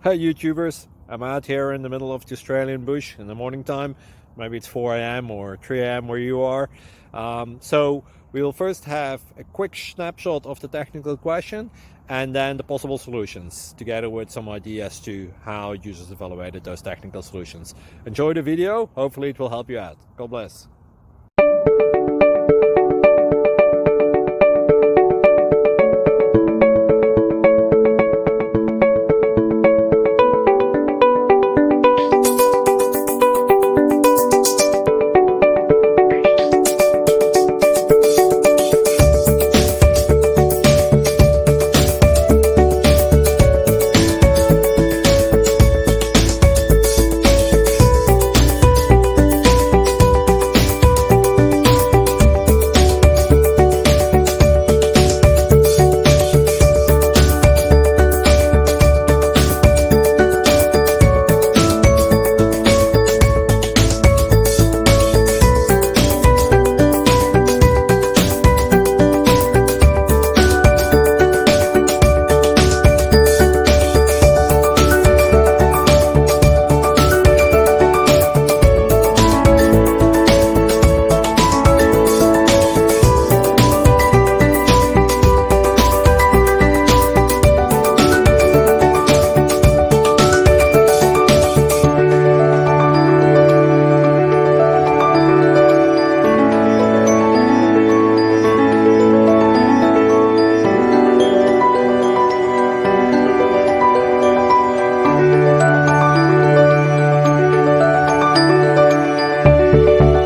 Hey YouTubers, I'm out here in the middle of the Australian bush in the morning time. Maybe it's 4 a.m. or 3 a.m. where you are. So we'll first have a quick snapshot of the technical question and then the possible solutions, together with some ideas to how users evaluated those technical solutions. Enjoy the video, hopefully it will help you out. God bless.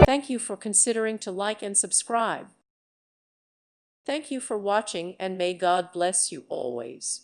Thank you for considering to like and subscribe. Thank you for watching, and may God bless you always.